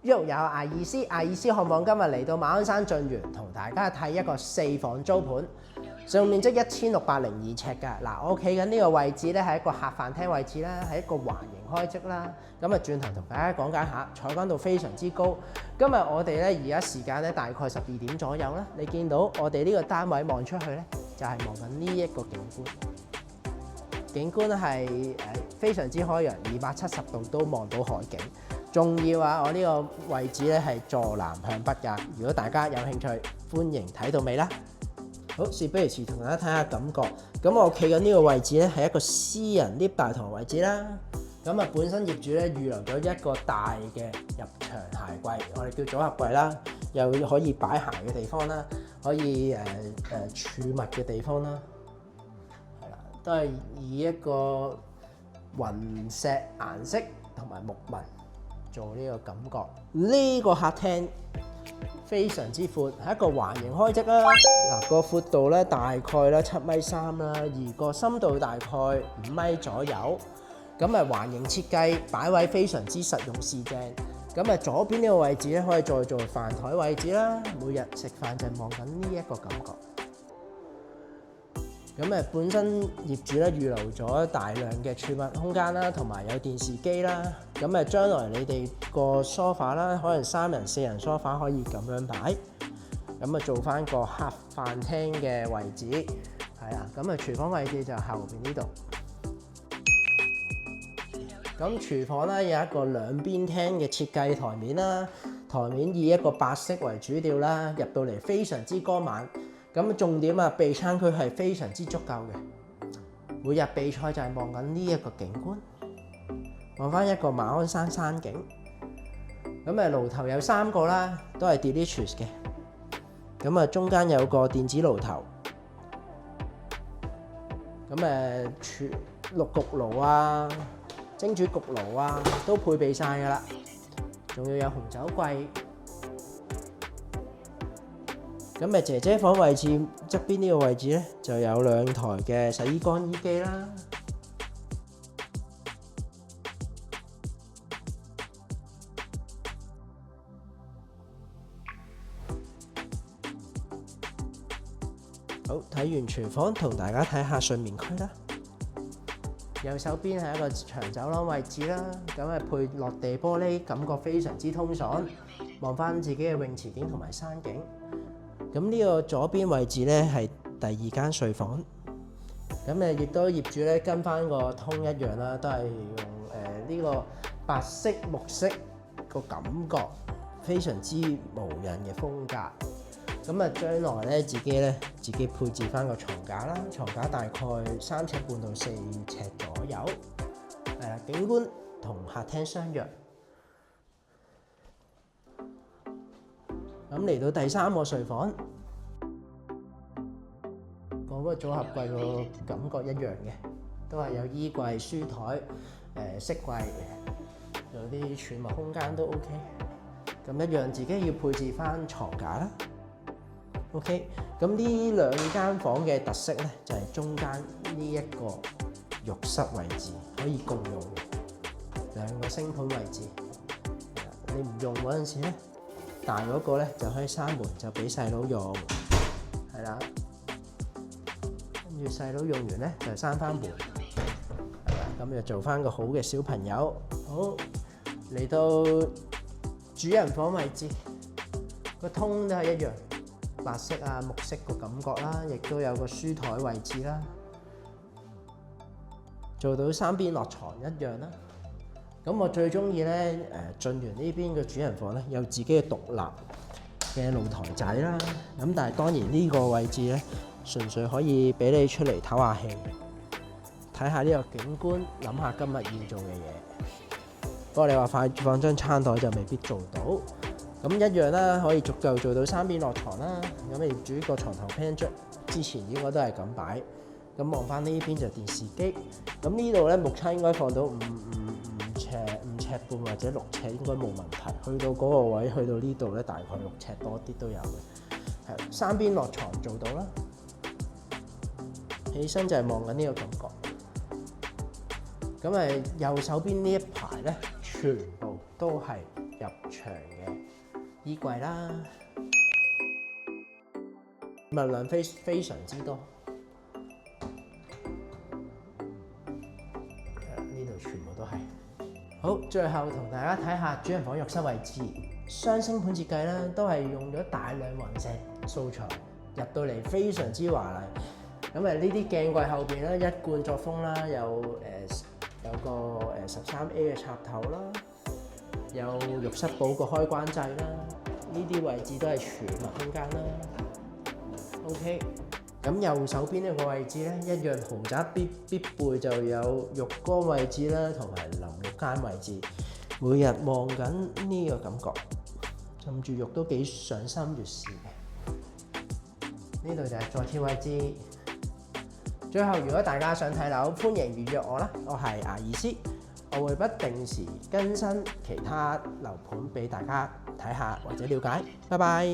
有艾爾斯，艾爾斯看房今日嚟到馬鞍山晉源，同大家睇一個4房租盤，使用面積1602尺㗎。嗱，我企緊呢個位置咧係一個客飯廳位置啦，係一個環形開則啦。咁啊，轉頭同大家講解下，採光度非常之高。今日我哋咧而家時間咧大概12點左右啦。你見到我哋呢個單位望出去咧，就係望緊呢一個景觀。景觀係非常之開揚，270度都望到海景。仲要啊！我呢個位置咧係坐南向北㗎。如果大家有興趣，歡迎睇到尾啦。好，事不宜遲，同大家睇下感覺。咁我企緊呢個位置咧係一個私人 lift 大堂位置啦。咁啊，本身業主咧預留咗一個大嘅入場鞋櫃，我哋叫組合櫃啦，又可以擺鞋嘅地方啦，可以儲物嘅地方啦。係啦，都係以一個雲石顏色同埋木紋做呢個感覺。呢個客廳非常之闊，係一個環形開則啦。嗱，個闊度咧大概咧7.3米啦，而個深度大概5米左右。咁啊，環形設計，擺位非常之實用市正。咁啊，左邊呢個位置咧可以再做飯台位置啦。每日食飯就望緊呢一個感覺。咁啊，本身業主咧預留咗大量嘅儲物空間啦，同埋有電視機啦。咁啊，將來你哋個 sofa 啦，可能3人4人 sofa 可以咁樣擺。咁啊，做翻個客飯廳嘅位置，係啦。咁啊，廚房位置就後邊呢度。咁廚房咧有一個兩邊廳嘅設計台面啦，台面以一個白色為主調啦，入到嚟非常之光猛。咁重點啊，備餐區係非常之足夠嘅。每日備菜就係望緊呢一個景觀，望翻一個馬鞍山山景。咁啊，爐頭有3個啦，都係 Delicious 嘅。咁啊，中間有個電子爐頭。咁綠焗爐啊，蒸煮焗爐啊，都配備晒㗎啦。仲要有紅酒櫃。咁啊，姐姐房位置側邊呢個位置咧，就有2台嘅洗衣乾衣機啦。好，睇完廚房，同大家睇下睡眠區啦。右手邊係一個長走廊位置啦，咁啊配落地玻璃，感覺非常之通爽。望翻自己嘅泳池景同埋山景。咁呢個左邊位置咧係第2間睡房，咁亦都業主咧跟翻個通一樣啦，都係用呢個白色木色個感覺，非常之無人嘅風格。咁啊，將來咧自己配置翻個床架啦，床架大概3.5尺到4尺左右。景觀同客廳相若。咁嚟到第3個睡房，嗰個組合櫃個感覺一樣嘅，都係有衣櫃、書台、飾櫃，有啲儲物空間都 OK。咁一樣自己要配置翻床架啦。OK， 咁呢2間房嘅特色咧，就係中間呢一個浴室位置可以共用嘅2個星盆位置。你唔用嗰陣時咧，大嗰個咧就可以閂門，就俾細佬用，係啦。跟住細佬用完咧就閂翻門，係啦。咁就做翻個好嘅小朋友。好，嚟到主人房位置，個通都係一樣，白色啊木色個感覺啦，亦都有個書台位置啦，做到3邊落床一樣啦。咁我最中意咧，晉源呢邊嘅主人房咧，有自己嘅獨立嘅露台仔啦。咁但係當然呢個位置咧，純粹可以俾你出嚟唞下氣，睇下呢個景觀，諗下今日要做嘅嘢。不過你話放張餐台就未必做到。咁一樣啦，可以足夠做到3邊落床啦。咁業主個床頭 pan 之前應該都係咁擺。咁望翻呢邊就電視機。咁呢度咧目測應該放到5尺半或者6尺應該冇問題。去到嗰個位，去到呢度咧大概6尺多啲都有嘅。係3邊落床做到啦。起身就係望緊呢個感覺。咁右手邊呢一排咧，全部都係入場嘅衣櫃啦，物量非常之多。呢度全部都係。好，最後同大家睇下主人房浴室位置，雙星盤設計啦，都係用咗大量雲石素材，入到嚟非常之華麗。咁呢啲鏡櫃後邊咧，一貫作風啦，有個13A 嘅插頭啦，有浴室寶個開關掣啦，呢啲位置都係儲物空間啦。OK， 咁右手邊呢個位置咧，一樣豪宅必備就有浴缸位置啦，同埋淋浴間位置。每日望緊呢個感覺，浸住浴都幾賞心悅事嘅。呢度就係坐廁位置。最後，如果大家想睇樓，歡迎預約我啦，我係牙醫師，我會不定時更新其他樓盤俾大家睇下或者了解。拜拜。